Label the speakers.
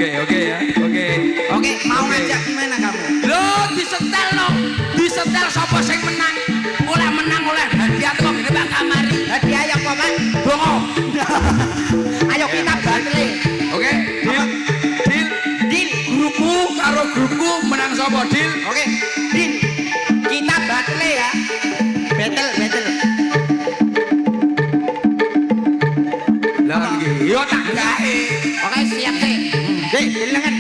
Speaker 1: Oke ya. Oke.
Speaker 2: Oke, mau ngajak gimana kamu?
Speaker 3: Loh, disetel loh. Disetel sapa sing menang. Oleh menang oleh hadiah kok ngene Pak Kamari.
Speaker 2: Hadiah ya apa, Pak?
Speaker 3: Bongo.
Speaker 2: Ayo kita battle.
Speaker 1: Oke. Deal. Deal.
Speaker 2: Deal.
Speaker 3: Grupmu karo grupku menang sapa, Dil?
Speaker 2: Oke, deal. Kita battle ya. Battle.
Speaker 3: Lah iki yo tak gawe.
Speaker 2: Oke, siap sih. Deal, deal kan.